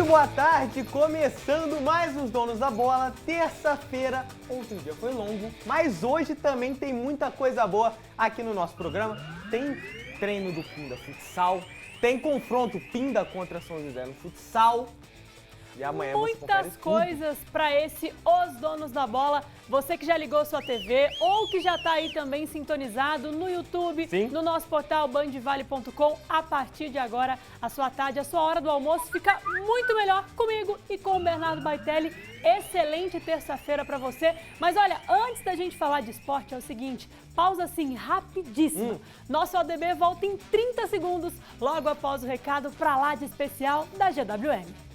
boa tarde, começando mais os Donos da Bola, terça-feira. Ontem o dia foi longo, mas hoje também tem muita coisa boa aqui no nosso programa. Tem treino do Pinda Futsal, tem confronto Pinda contra São José no futsal. E amanhã muitas coisas para esse Os Donos da Bola. Você que já ligou sua TV ou que já está aí também sintonizado no YouTube, Sim. no nosso portal bandvale.com. A partir de agora, a sua tarde, a sua hora do almoço fica muito melhor comigo e com o Bernardo Baitelli. Excelente terça-feira para você. Mas olha, antes da gente falar de esporte, é o seguinte, pausa assim, rapidíssimo. Nosso ADB volta em 30 segundos, logo após o recado para lá de especial da GWM.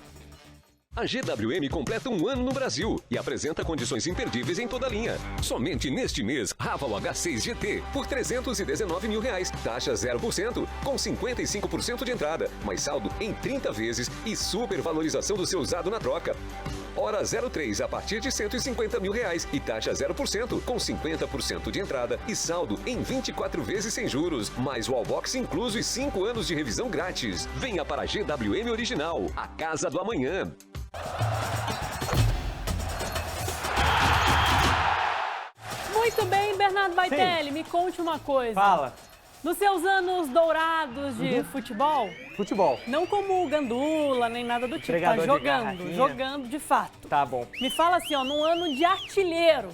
A GWM completa um ano no Brasil e apresenta condições imperdíveis em toda a linha. Somente neste mês, Raval H6 GT por R$319 mil, taxa 0%, com 55% de entrada, mais saldo em 30 vezes e supervalorização do seu usado na troca. Hora 03 a partir de R$150 mil e taxa 0%, com 50% de entrada e saldo em 24 vezes sem juros, mais wallbox incluso e 5 anos de revisão grátis. Venha para a GWM Original, a casa do amanhã. Muito bem, Bernardo Baitelli, me conte uma coisa. Fala. Nos seus anos dourados de futebol, não como o Gandula, nem nada do tipo, tá jogando de fato. Tá bom. Me fala assim, ó, num ano de artilheiro,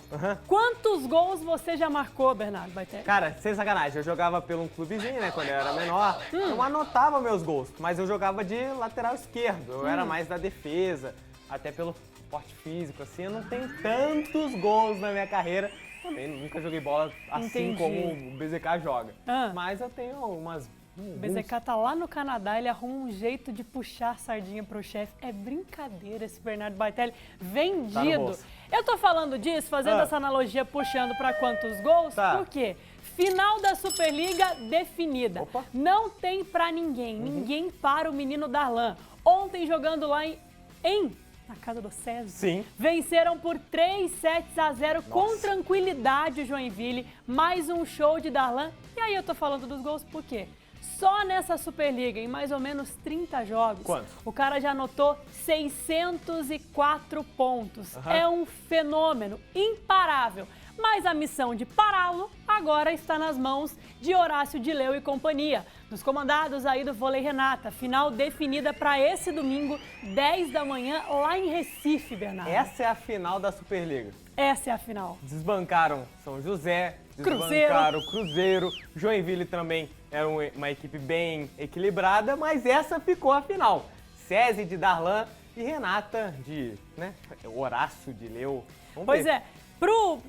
quantos gols você já marcou, Bernardo Baitelli? Cara, sem sacanagem, eu jogava pelo um clubezinho, né, quando eu era menor. Eu anotava meus gols, mas eu jogava de lateral esquerdo. Eu era mais da defesa, até pelo porte físico, assim. Eu não tenho tantos gols na minha carreira. Também nunca joguei bola assim como o BZK joga. Mas eu tenho umas... O BZK tá lá no Canadá, ele arruma um jeito de puxar a sardinha pro chefe. É brincadeira esse Bernardo Baitelli vendido. Eu tô falando disso, fazendo essa analogia, puxando pra quantos gols, por quê? Final da Superliga definida. Não tem pra ninguém, ninguém para o menino Darlan. Ontem jogando lá na casa do César. Sim. Venceram por 3-0 com tranquilidade o Joinville. Mais um show de Darlan. E aí eu tô falando dos gols por quê? Só nessa Superliga, em mais ou menos 30 jogos, o cara já anotou 604 pontos. É um fenômeno imparável. Mas a missão de pará-lo agora está nas mãos de Horácio Dileu e companhia, dos comandados aí do Vôlei Renata. Final definida para esse domingo, 10 da manhã, lá em Recife, Bernardo. Essa é a final da Superliga. Essa é a final. Desbancaram São José, desbancaram Cruzeiro. Joinville também era uma equipe bem equilibrada, mas essa ficou a final. César de Darlan e Renata de Horácio Dileu. Pois é, pro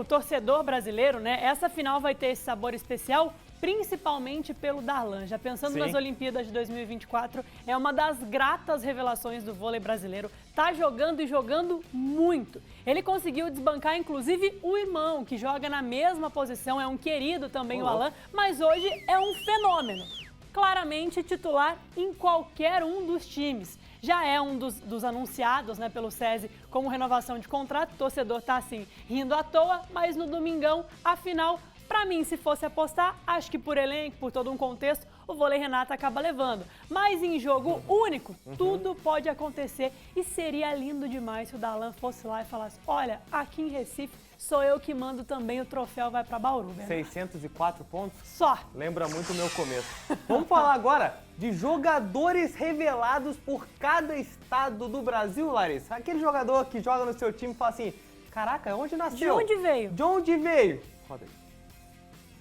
torcedor brasileiro, né, essa final vai ter esse sabor especial, principalmente pelo Darlan. Já pensando nas Olimpíadas de 2024, é uma das gratas revelações do vôlei brasileiro. Tá jogando e jogando muito. Ele conseguiu desbancar, inclusive, o irmão, que joga na mesma posição, é um querido também, o Alan, mas hoje é um fenômeno. Claramente titular em qualquer um dos times. Já é um dos anunciados, né, pelo SESI como renovação de contrato. O torcedor tá assim, rindo à toa, mas no domingão, afinal, pra mim, se fosse apostar, acho que por elenco, por todo um contexto, o Vôlei Renata acaba levando. Mas em jogo único, tudo pode acontecer e seria lindo demais se o Darlan fosse lá e falasse, olha, aqui em Recife, sou eu que mando também, o troféu vai pra Bauru, Bernardo. 604 pontos? Só. Lembra muito o meu começo. Vamos falar agora de jogadores revelados por cada estado do Brasil, Larissa. Aquele jogador que joga no seu time e fala assim, caraca, onde nasceu? De onde veio? De onde veio? Roda aí.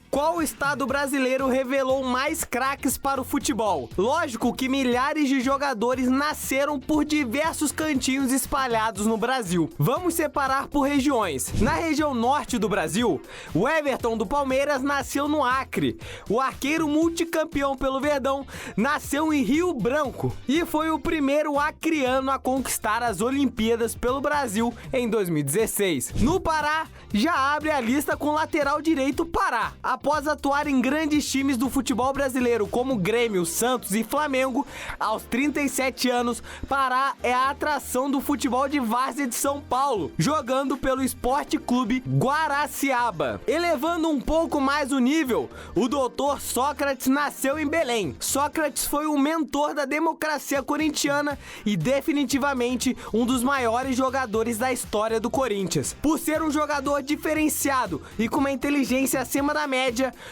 Qual estado brasileiro revelou mais craques para o futebol? Lógico que milhares de jogadores nasceram por diversos cantinhos espalhados no Brasil. Vamos separar por regiões. Na região norte do Brasil, o Everton do Palmeiras nasceu no Acre. O arqueiro multicampeão pelo Verdão nasceu em Rio Branco e foi o primeiro acreano a conquistar as Olimpíadas pelo Brasil em 2016. No Pará, já abre a lista com o lateral direito Pará. A Após atuar em grandes times do futebol brasileiro como Grêmio, Santos e Flamengo, aos 37 anos, Pará é a atração do futebol de várzea de São Paulo, jogando pelo Esporte Clube Guaraciaba. Elevando um pouco mais o nível, o doutor Sócrates nasceu em Belém. Sócrates foi o mentor da democracia corintiana e definitivamente um dos maiores jogadores da história do Corinthians. Por ser um jogador diferenciado e com uma inteligência acima da média,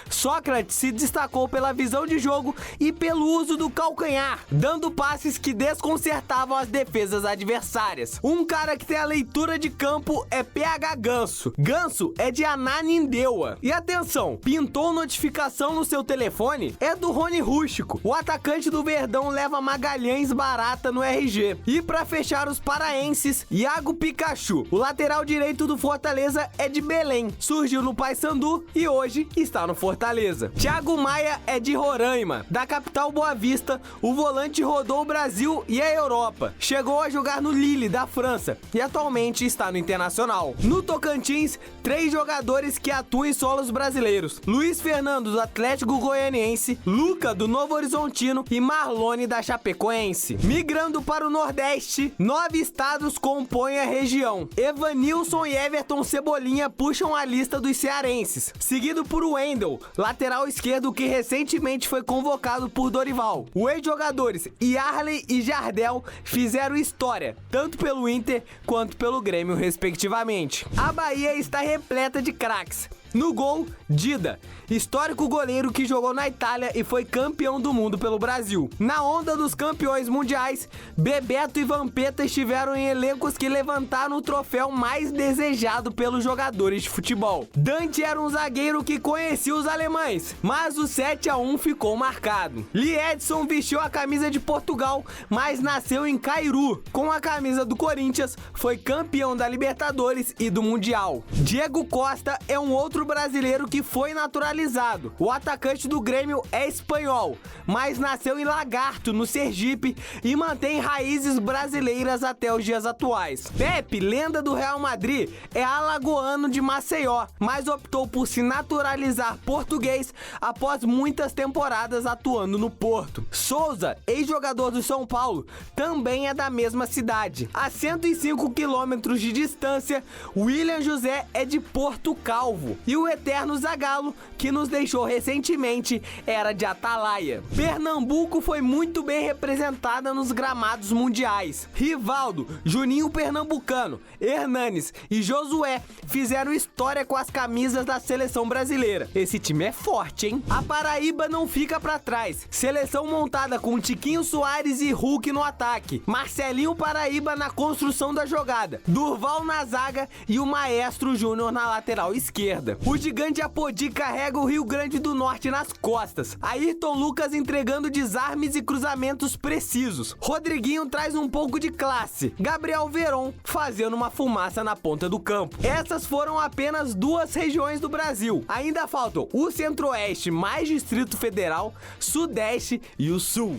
Sócrates se destacou pela visão de jogo e pelo uso do calcanhar, dando passes que desconcertavam as defesas adversárias. Um cara que tem a leitura de campo é PH Ganso. Ganso é de Ananindeua. E atenção, pintou notificação no seu telefone? É do Rony Rústico. O atacante do Verdão leva Magalhães barata no RG. E pra fechar os paraenses, Iago Pikachu. O lateral direito do Fortaleza é de Belém. Surgiu no Paysandu e hoje está no Fortaleza. Thiago Maia é de Roraima. Da capital Boa Vista, o volante rodou o Brasil e a Europa. Chegou a jogar no Lille, da França, e atualmente está no Internacional. No Tocantins, 3 jogadores que atuam em solos brasileiros: Luiz Fernando, do Atlético Goianiense, Luca, do Novo Horizontino e Marlone, da Chapecoense. Migrando para o Nordeste, 9 estados compõem a região. Evanilson e Everton Cebolinha puxam a lista dos cearenses, seguido por Wendel, lateral esquerdo que recentemente foi convocado por Dorival. Os ex-jogadores Yarley e Jardel fizeram história, tanto pelo Inter quanto pelo Grêmio, respectivamente. A Bahia está repleta de craques. No gol, Dida, histórico goleiro que jogou na Itália e foi campeão do mundo pelo Brasil. Na onda dos campeões mundiais, Bebeto e Vampeta estiveram em elencos que levantaram o troféu mais desejado pelos jogadores de futebol. Dante era um zagueiro que conhecia os alemães, mas o 7-1 ficou marcado. Lee Edson vestiu a camisa de Portugal, mas nasceu em Cairu. Com a camisa do Corinthians, foi campeão da Libertadores e do Mundial. Diego Costa é um outro brasileiro que foi naturalizado. O atacante do Grêmio é espanhol, mas nasceu em Lagarto, no Sergipe, e mantém raízes brasileiras até os dias atuais. Pepe, lenda do Real Madrid, é alagoano de Maceió, mas optou por se naturalizar português após muitas temporadas atuando no Porto. Souza, ex-jogador do São Paulo, também é da mesma cidade. A 105 quilômetros de distância, William José é de Porto Calvo. E o eterno Zagallo, que nos deixou recentemente, era de Atalaia. Pernambuco foi muito bem representada nos gramados mundiais. Rivaldo, Juninho Pernambucano, Hernanes e Josué fizeram história com as camisas da seleção brasileira. Esse time é forte, hein? A Paraíba não fica pra trás. Seleção montada com Tiquinho Soares e Hulk no ataque, Marcelinho Paraíba na construção da jogada, Durval na zaga e o Maestro Júnior na lateral esquerda. O gigante Apodi carrega o Rio Grande do Norte nas costas. Ayrton Lucas entregando desarmes e cruzamentos precisos. Rodriguinho traz um pouco de classe. Gabriel Veron fazendo uma fumaça na ponta do campo. Essas foram apenas 2 regiões do Brasil. Ainda faltam o Centro-Oeste mais Distrito Federal, Sudeste e o Sul.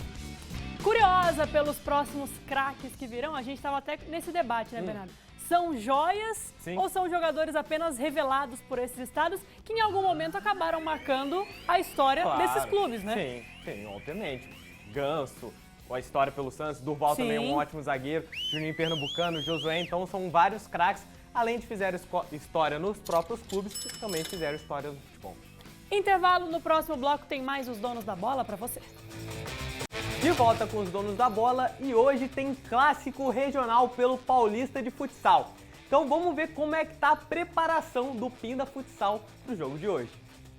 Curiosa pelos próximos craques que virão, a gente estava até nesse debate, né, Bernardo? São joias ou são jogadores apenas revelados por esses estados que em algum momento acabaram marcando a história desses clubes, né? Sim, obviamente. Ganso, a história pelo Santos, Durval também é um ótimo zagueiro, Juninho Pernambucano, Josué, então são vários craques, além de fizeram história nos próprios clubes, também fizeram história no futebol. Intervalo, no próximo bloco tem mais os donos da bola para você. De volta com os donos da bola e hoje tem clássico regional pelo Paulista de Futsal. Então vamos ver como é que tá a preparação do Pinda Futsal pro jogo de hoje.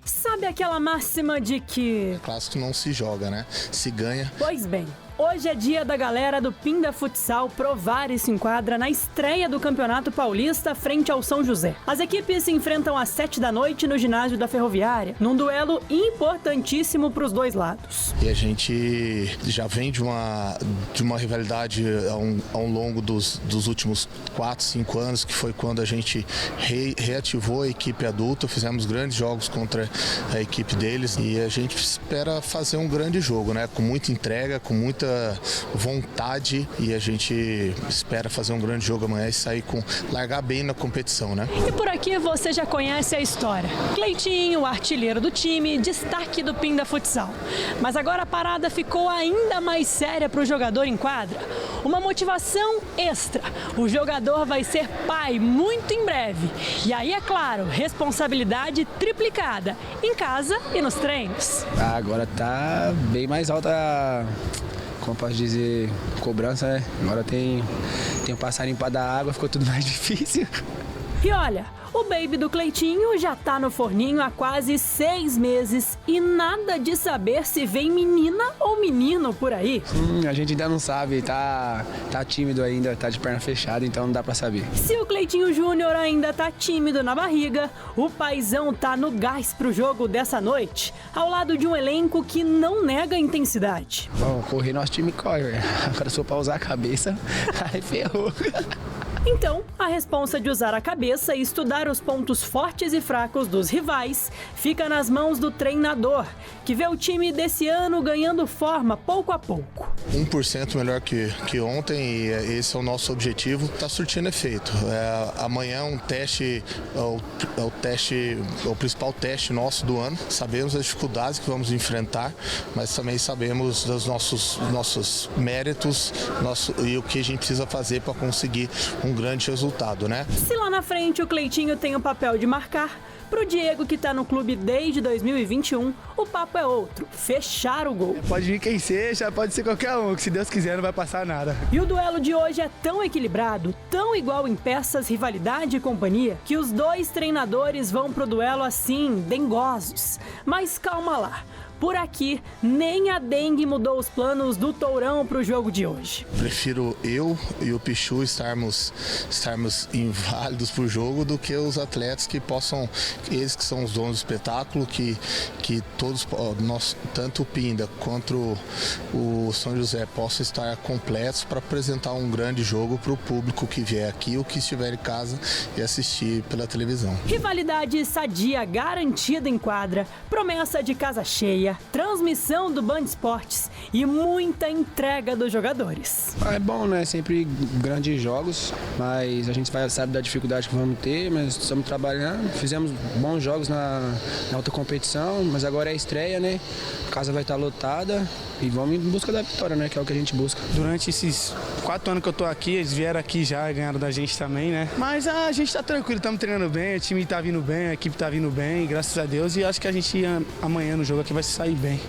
Sabe aquela máxima de que... Clássico não se joga, né? Se ganha. Pois bem, hoje é dia da galera do Pinda Futsal provar e se enquadra na estreia do Campeonato Paulista frente ao São José. As equipes se enfrentam às 7 da noite no ginásio da Ferroviária, num duelo importantíssimo para os dois lados. E a gente já vem de uma rivalidade ao longo dos últimos 4, 5 anos, que foi quando a gente reativou a equipe adulta, fizemos grandes jogos contra a equipe deles e a gente espera fazer um grande jogo, né? Com muita entrega, com muita muita vontade e a gente espera fazer um grande jogo amanhã e largar bem na competição, né? E por aqui você já conhece a história. Cleitinho, artilheiro do time, destaque do Pinda Futsal. Mas agora a parada ficou ainda mais séria para o jogador em quadra. Uma motivação extra. O jogador vai ser pai muito em breve. E aí, é claro, responsabilidade triplicada, em casa e nos treinos. Agora tá bem mais alta, como posso dizer, cobrança, né? Agora tem um passarinho para dar água, ficou tudo mais difícil. E olha, o baby do Cleitinho já tá no forninho há quase 6 meses e nada de saber se vem menina ou menino por aí. A gente ainda não sabe, tá tímido ainda, tá de perna fechada, então não dá pra saber. Se o Cleitinho Júnior ainda tá tímido na barriga, o paizão tá no gás pro jogo dessa noite, ao lado de um elenco que não nega intensidade. Bom, correr nosso time corre, velho. Agora se for pra usar a cabeça, aí ferrou. Então, a responsa de usar a cabeça e estudar os pontos fortes e fracos dos rivais fica nas mãos do treinador, que vê o time desse ano ganhando forma pouco a pouco. 1% melhor que ontem e esse é o nosso objetivo. Tá surtindo efeito. Amanhã um teste, é o principal teste nosso do ano. Sabemos as dificuldades que vamos enfrentar, mas também sabemos dos nossos méritos e o que a gente precisa fazer para conseguir um grande resultado, né? Se lá na frente o Cleitinho tem o papel de marcar, pro Diego, que tá no clube desde 2021, o papo é outro, fechar o gol. Pode vir quem seja, pode ser qualquer um, que se Deus quiser não vai passar nada. E o duelo de hoje é tão equilibrado, tão igual em peças, rivalidade e companhia, que os dois treinadores vão pro duelo assim, dengosos. Mas calma lá. Por aqui, nem a dengue mudou os planos do Tourão para o jogo de hoje. Prefiro eu e o Pichu estarmos inválidos para o jogo do que os atletas que possam, eles que são os donos do espetáculo, que todos, nós, tanto o Pinda quanto o São José possam estar completos para apresentar um grande jogo para o público que vier aqui ou que estiver em casa e assistir pela televisão. Rivalidade sadia garantida em quadra, promessa de casa cheia, transmissão do Band Esportes e muita entrega dos jogadores. É bom, né? Sempre grandes jogos, mas a gente sabe da dificuldade que vamos ter, mas estamos trabalhando. Fizemos bons jogos na outra competição, mas agora é a estreia, né? A casa vai estar lotada e vamos em busca da vitória, né? Que é o que a gente busca. Durante esses 4 anos que eu tô aqui, eles vieram aqui já, ganharam da gente também, né? Mas a gente tá tranquilo, estamos treinando bem, o time tá vindo bem, a equipe tá vindo bem, graças a Deus, e acho que a gente amanhã no jogo aqui vai sair bem.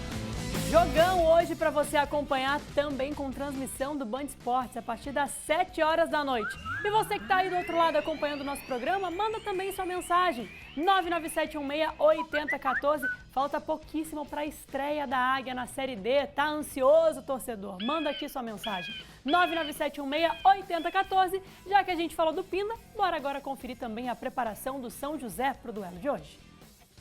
Jogão hoje para você acompanhar também com transmissão do Band Esportes a partir das 7 horas da noite. E você que está aí do outro lado acompanhando o nosso programa, manda também sua mensagem. 99716-8014. Falta pouquíssimo para a estreia da Águia na Série D. Tá ansioso, torcedor? Manda aqui sua mensagem. 99716-8014. Já que a gente falou do Pinda, bora agora conferir também a preparação do São José para o duelo de hoje.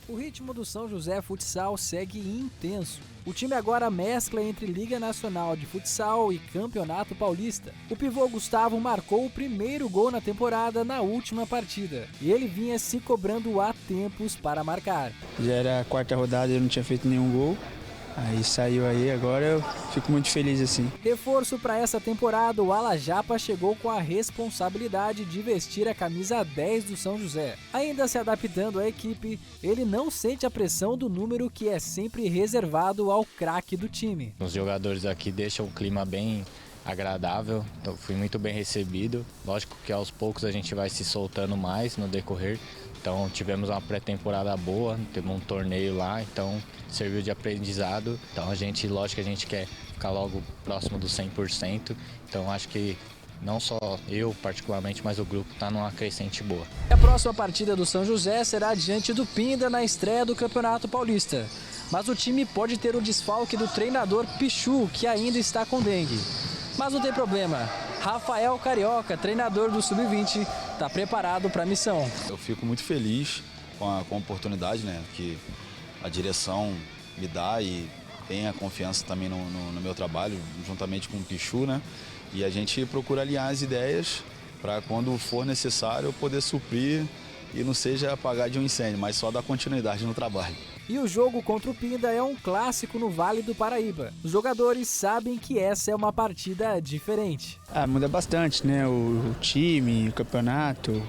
O ritmo do São José Futsal segue intenso. O time agora mescla entre Liga Nacional de Futsal e Campeonato Paulista. O pivô Gustavo marcou o primeiro gol na temporada na última partida. E ele vinha se cobrando há tempos para marcar. Já era a 4ª rodada e eu não tinha feito nenhum gol. Aí saiu aí, agora eu fico muito feliz assim. Reforço para essa temporada, o Ala Japa chegou com a responsabilidade de vestir a camisa 10 do São José. Ainda se adaptando à equipe, ele não sente a pressão do número que é sempre reservado ao craque do time. Os jogadores aqui deixam o clima bem agradável, então fui muito bem recebido. Lógico que aos poucos a gente vai se soltando mais no decorrer. Então tivemos uma pré-temporada boa, temos um torneio lá, então serviu de aprendizado. Então lógico que a gente quer ficar logo próximo do 100%. Então acho que não só eu particularmente, mas o grupo está numa crescente boa. A próxima partida do São José será diante do Pinda na estreia do Campeonato Paulista. Mas o time pode ter o desfalque do treinador Pichu, que ainda está com dengue. Mas não tem problema. Rafael Carioca, treinador do Sub-20, está preparado para a missão. Eu fico muito feliz com a oportunidade, né, que a direção me dá e tem a confiança também no meu trabalho, juntamente com o Pichu, né? E a gente procura alinhar as ideias para quando for necessário eu poder suprir e não seja apagar de um incêndio, mas só dar continuidade no trabalho. E o jogo contra o Pinda é um clássico no Vale do Paraíba. Os jogadores sabem que essa é uma partida diferente. Muda bastante, né? O time, o campeonato,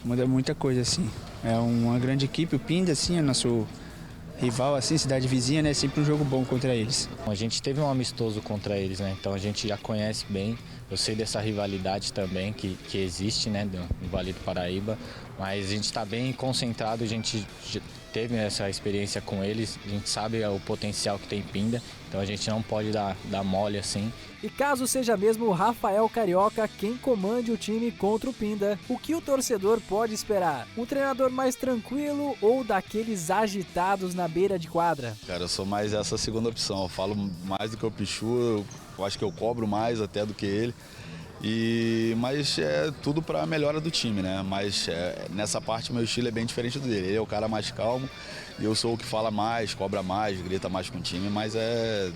muda muita coisa, assim. É uma grande equipe, o Pinda, assim, é nosso rival, assim, cidade vizinha, né? Sempre um jogo bom contra eles. A gente teve um amistoso contra eles, né? Então a gente já conhece bem. Eu sei dessa rivalidade também que existe, né? No Vale do Paraíba. Mas a gente está bem concentrado, a gente teve essa experiência com eles, a gente sabe o potencial que tem Pinda, então a gente não pode dar mole assim. E caso seja mesmo o Rafael Carioca quem comande o time contra o Pinda, o que o torcedor pode esperar? Um treinador mais tranquilo ou daqueles agitados na beira de quadra? Cara, eu sou mais essa segunda opção, eu falo mais do que o Pichu, eu acho que eu cobro mais até do que ele. Mas é tudo para a melhora do time, né? Mas nessa parte o meu estilo é bem diferente do dele. Ele é o cara mais calmo e eu sou o que fala mais, cobra mais, grita mais com o time, mas é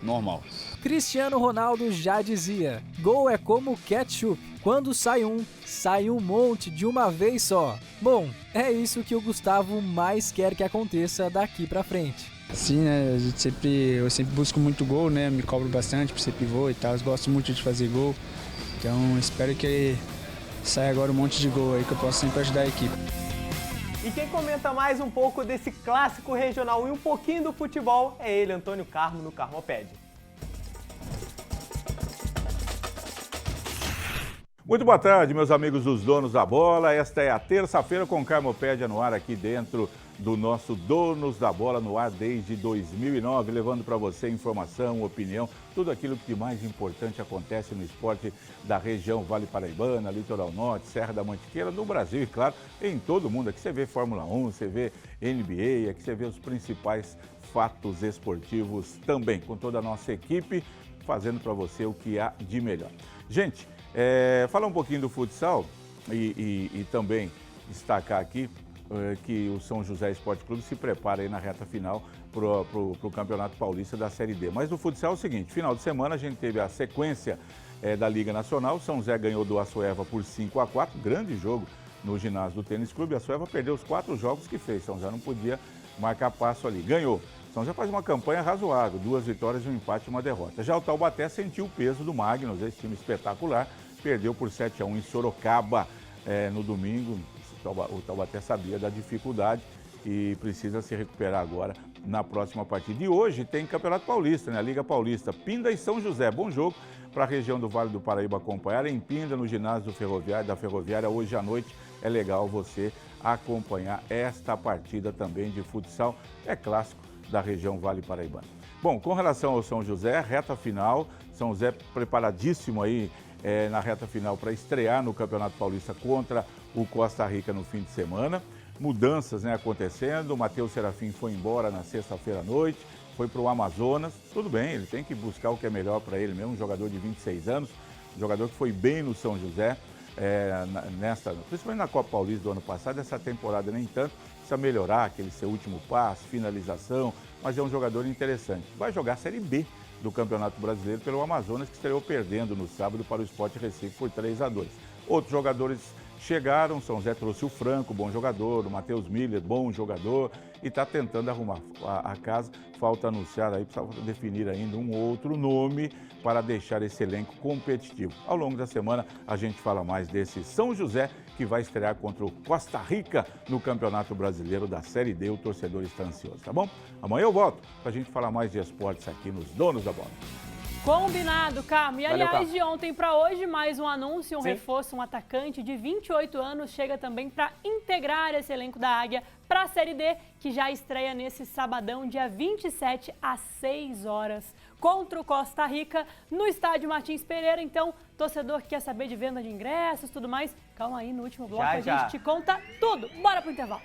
normal. Cristiano Ronaldo já dizia, gol é como ketchup, quando sai um monte de uma vez só. Bom, é isso que o Gustavo mais quer que aconteça daqui pra frente. Sim, né? Eu sempre busco muito gol, né? Me cobro bastante por ser pivô e tal, eu gosto muito de fazer gol. Então espero que saia agora um monte de gol aí que eu possa sempre ajudar a equipe. E quem comenta mais um pouco desse clássico regional e um pouquinho do futebol é ele, Antônio Carmo, no Carmoped. Muito boa tarde, meus amigos dos Donos da Bola. Esta é a terça-feira com Carmopédia no ar aqui dentro do nosso Donos da Bola no ar desde 2009, levando para você informação, opinião, tudo aquilo que de mais importante acontece no esporte da região Vale Paraibana, Litoral Norte, Serra da Mantiqueira, no Brasil e, claro, em todo mundo. Aqui você vê Fórmula 1, você vê NBA, aqui você vê os principais fatos esportivos também, com toda a nossa equipe, fazendo para você o que há de melhor. Gente, falar um pouquinho do futsal e também destacar aqui que o São José Esporte Clube se prepara aí na reta final para o Campeonato Paulista da Série D. Mas no futsal é o seguinte, final de semana a gente teve a sequência da Liga Nacional, São José ganhou do Açoeva por 5-4, grande jogo no ginásio do Tênis Clube, a Açoeva perdeu os 4 jogos que fez, São José não podia marcar passo ali, ganhou. São José faz uma campanha razoável, 2 vitórias, um empate e uma derrota. Já o Taubaté sentiu o peso do Magnus, esse time espetacular, perdeu por 7-1 em Sorocaba no domingo. O Taubaté sabia da dificuldade e precisa se recuperar agora na próxima partida. E hoje tem Campeonato Paulista, né? A Liga Paulista, Pinda e São José. Bom jogo para a região do Vale do Paraíba acompanhar. Em Pinda, no ginásio da Ferroviária, hoje à noite. É legal você acompanhar esta partida também de futsal. É clássico da região Vale Paraibana. Bom, com relação ao São José, reta final. São José preparadíssimo aí na reta final para estrear no Campeonato Paulista contra o Costa Rica no fim de semana. Mudanças acontecendo, o Matheus Serafim foi embora na sexta-feira à noite, foi para o Amazonas. Tudo bem, ele tem que buscar o que é melhor para ele mesmo, um jogador de 26 anos, um jogador que foi bem no São José, principalmente na Copa Paulista do ano passado, essa temporada nem tanto, precisa melhorar aquele seu último passe, finalização, mas é um jogador interessante. Vai jogar a Série B do Campeonato Brasileiro pelo Amazonas, que estreou perdendo no sábado para o Sport Recife por 3-2. Outros jogadores chegaram, São José trouxe o Franco, bom jogador, o Matheus Miller, bom jogador, e está tentando arrumar a casa. Falta anunciar aí, precisa definir ainda um outro nome para deixar esse elenco competitivo. Ao longo da semana a gente fala mais desse São José, que vai estrear contra o Costa Rica no Campeonato Brasileiro da Série D. O torcedor está ansioso, tá bom? Amanhã eu volto para a gente falar mais de esportes aqui nos Donos da Bola. Combinado, Carmo. E aliás, Valeu, Carmo. de ontem para hoje, mais um anúncio, um Sim. reforço, um atacante de 28 anos chega também para integrar esse elenco da Águia para a Série D, que já estreia nesse sabadão, dia 27, às 6 horas, contra o Costa Rica, no estádio Martins Pereira. Então, torcedor que quer saber de venda de ingressos, tudo mais, calma aí, no último bloco a gente te conta tudo. Bora pro intervalo.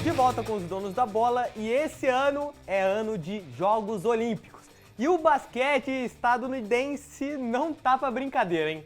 De volta com os Donos da Bola e esse ano é ano de Jogos Olímpicos. E o basquete estadunidense não tá pra brincadeira, hein?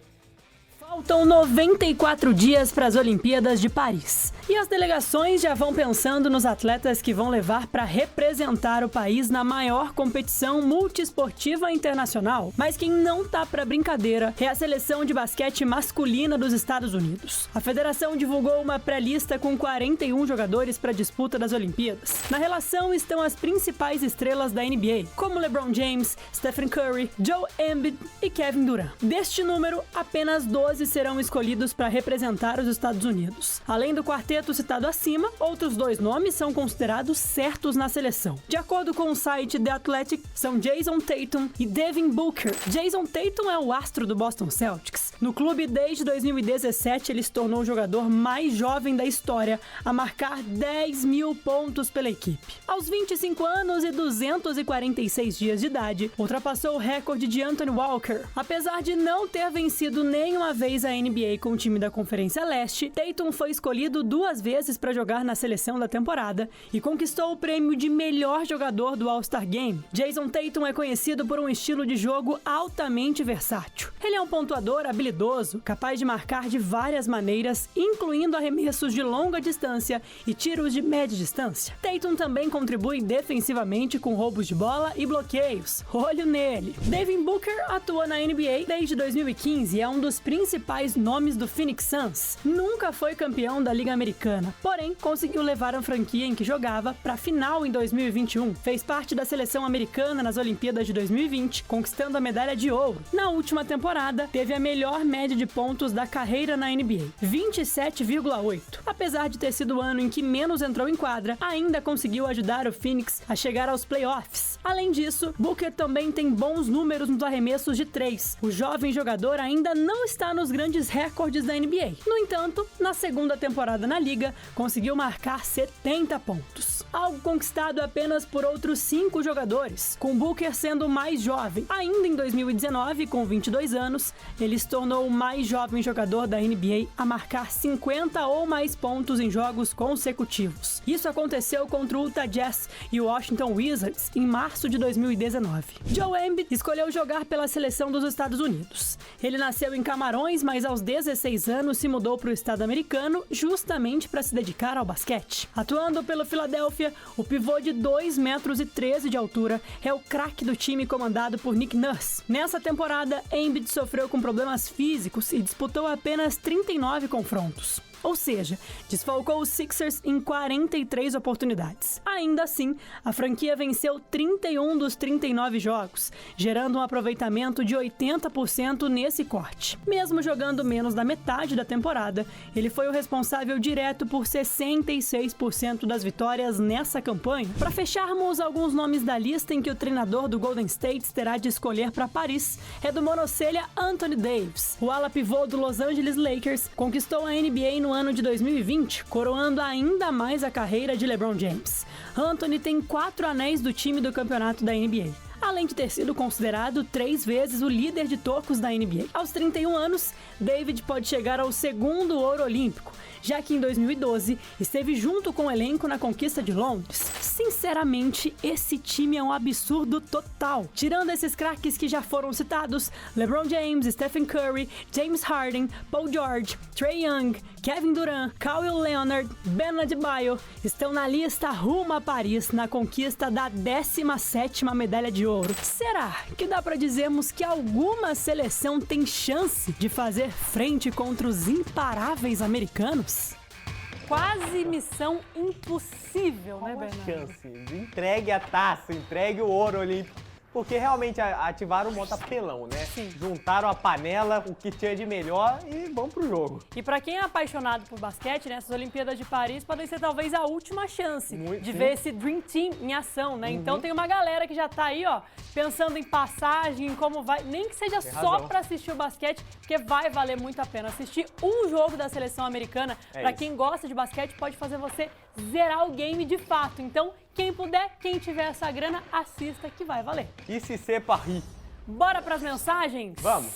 Faltam 94 dias para as Olimpíadas de Paris. E as delegações já vão pensando nos atletas que vão levar para representar o país na maior competição multiesportiva internacional. Mas quem não tá para brincadeira é a seleção de basquete masculina dos Estados Unidos. A federação divulgou uma pré-lista com 41 jogadores para a disputa das Olimpíadas. Na relação estão as principais estrelas da NBA, como LeBron James, Stephen Curry, Joel Embiid e Kevin Durant. Deste número, apenas 12 serão escolhidos para representar os Estados Unidos. Além do quarteto citado acima, outros 2 nomes são considerados certos na seleção. De acordo com o site The Athletic, são Jason Tatum e Devin Booker. Jason Tatum é o astro do Boston Celtics. No clube desde 2017, ele se tornou o jogador mais jovem da história a marcar 10.000 pontos pela equipe. Aos 25 anos e 246 dias de idade, ultrapassou o recorde de Anthony Walker. Apesar de não ter vencido nenhuma vez a NBA com o time da Conferência Leste, Tatum foi escolhido 2 vezes para jogar na seleção da temporada e conquistou o prêmio de melhor jogador do All-Star Game. Jason Tatum é conhecido por um estilo de jogo altamente versátil. Ele é um pontuador habilidoso, capaz de marcar de várias maneiras, incluindo arremessos de longa distância e tiros de média distância. Tatum também contribui defensivamente com roubos de bola e bloqueios. Olho nele! Devin Booker atua na NBA desde 2015 e é um dos principais nomes do Phoenix Suns. Nunca foi campeão da Liga Americana, porém conseguiu levar a franquia em que jogava para a final em 2021. Fez parte da seleção americana nas Olimpíadas de 2020, conquistando a medalha de ouro. Na última temporada, teve a melhor média de pontos da carreira na NBA, 27,8. Apesar de ter sido o ano em que menos entrou em quadra, ainda conseguiu ajudar o Phoenix a chegar aos playoffs. Além disso, Booker também tem bons números nos arremessos de 3. O jovem jogador ainda não está nos grandes recordes da NBA. No entanto, na segunda temporada na liga, conseguiu marcar 70 pontos. Algo conquistado apenas por outros 5 jogadores, com Booker sendo o mais jovem. Ainda em 2019, com 22 anos, ele se tornou o mais jovem jogador da NBA a marcar 50 ou mais pontos em jogos consecutivos. Isso aconteceu contra o Utah Jazz e o Washington Wizards em março de 2019. Joel Embiid escolheu jogar pela seleção dos Estados Unidos. Ele nasceu em Camarões, mas aos 16 anos se mudou para o estado americano justamente para se dedicar ao basquete. Atuando pelo Philadelphia, o pivô de 2,13 metros de altura é o craque do time comandado por Nick Nurse. Nessa temporada, Embiid sofreu com problemas físicos e disputou apenas 39 confrontos. Ou seja, desfalcou os Sixers em 43 oportunidades. Ainda assim, a franquia venceu 31 dos 39 jogos, gerando um aproveitamento de 80% nesse corte. Mesmo jogando menos da metade da temporada, ele foi o responsável direto por 66% das vitórias nessa campanha. Para fecharmos, alguns nomes da lista em que o treinador do Golden State terá de escolher para Paris é do monocelha Anthony Davis. O ala pivô do Los Angeles Lakers conquistou a NBA no ano de 2020, coroando ainda mais a carreira de LeBron James. Anthony tem 4 anéis do time do campeonato da NBA. Além de ter sido considerado 3 vezes o líder de tocos da NBA. Aos 31 anos, David pode chegar ao 2º ouro olímpico, já que em 2012 esteve junto com o elenco na conquista de Londres. Sinceramente, esse time é um absurdo total. Tirando esses craques que já foram citados, LeBron James, Stephen Curry, James Harden, Paul George, Trae Young, Kevin Durant, Kawhi Leonard, Ben Adebayo estão na lista rumo a Paris na conquista da 17ª medalha de ouro. Será que dá para dizermos que alguma seleção tem chance de fazer frente contra os imparáveis americanos? Quase missão impossível, né, Bernardo? Chance. Entregue a taça, entregue o ouro olímpico. Porque realmente ativaram o montapelão, né? Sim. Juntaram a panela, o que tinha de melhor e vamos pro jogo. E pra quem é apaixonado por basquete, né, essas Olimpíadas de Paris podem ser talvez a última chance de ver esse Dream Team em ação, né? Então tem uma galera que já tá aí, ó, pensando em passagem, em como vai, nem que seja só pra assistir o basquete, porque vai valer muito a pena. Assistir um jogo da seleção americana, pra quem gosta de basquete, pode fazer você zerar o game de fato. Então, quem puder, quem tiver essa grana, assista que vai valer. E se ser Paris? Bora pras mensagens? Vamos!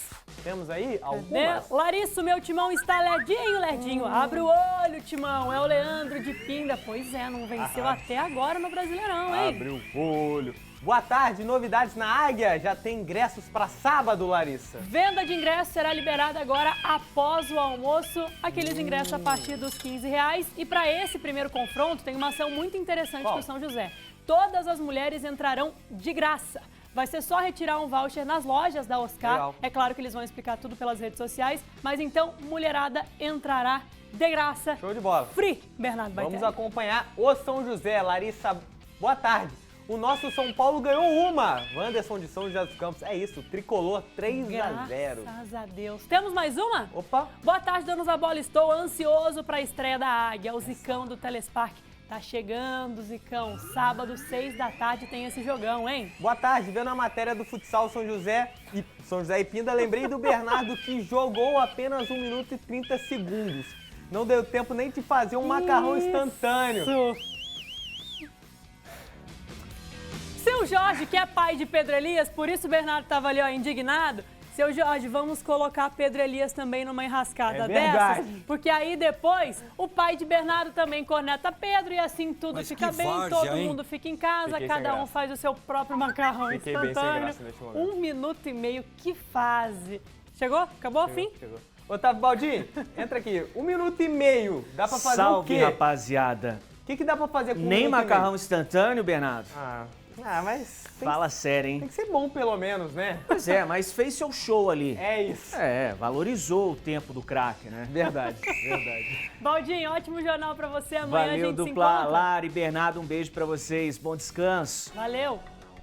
Temos aí algumas. Larissa, o meu timão está ledinho. Abre o olho, timão. É o Leandro de Pinda. Pois é, não venceu até agora no Brasileirão, hein? Abre o olho. Boa tarde, novidades na Águia. Já tem ingressos para sábado, Larissa. Venda de ingressos será liberada agora após o almoço. Aqueles ingressos a partir dos R$15. E para esse primeiro confronto, tem uma ação muito interessante para o São José. Todas as mulheres entrarão de graça. Vai ser só retirar um voucher nas lojas da Oscar. Legal. É claro que eles vão explicar tudo pelas redes sociais. Mas então, mulherada entrará de graça. Show de bola. Free, Bernardo Baitelli. Vamos acompanhar o São José. Larissa, boa tarde. O nosso São Paulo ganhou uma. Wanderson de São José dos Campos. É isso, tricolor 3-0. Graças a Deus. Temos mais uma? Opa. Boa tarde, donos da bola. Estou ansioso para a estreia da Águia. O Zicão do Telespark. Tá chegando, Zicão. Sábado, 6 da tarde, tem esse jogão, hein? Boa tarde. Vendo a matéria do futsal São José e Pinda, lembrei do Bernardo que jogou apenas 1 minuto e 30 segundos. Não deu tempo nem de fazer um macarrão instantâneo. Seu Jorge, que é pai de Pedro Elias, por isso o Bernardo tava ali, ó, indignado. Seu Jorge, vamos colocar Pedro Elias também numa enrascada dessas, porque aí depois o pai de Bernardo também corneta Pedro e assim tudo fica bem, todo mundo fica em casa, cada um faz o seu próprio macarrão instantâneo. 1 minuto e meio, que fase. Chegou? Acabou? Fim? Chegou. Otávio Baldin, entra aqui. 1 minuto e meio, dá pra fazer o quê? Salve, rapaziada. O que dá pra fazer com 1 Nem minuto macarrão instantâneo, Bernardo? Mas... Fala sério, hein? Tem que ser bom pelo menos, né? Pois é, mas fez seu show ali. É isso. É, valorizou o tempo do craque, né? Verdade, verdade. Baldinho, ótimo jornal pra você. Amanhã Valeu, a gente se dupla encontra. Lara e Bernardo, um beijo pra vocês. Bom descanso. Valeu.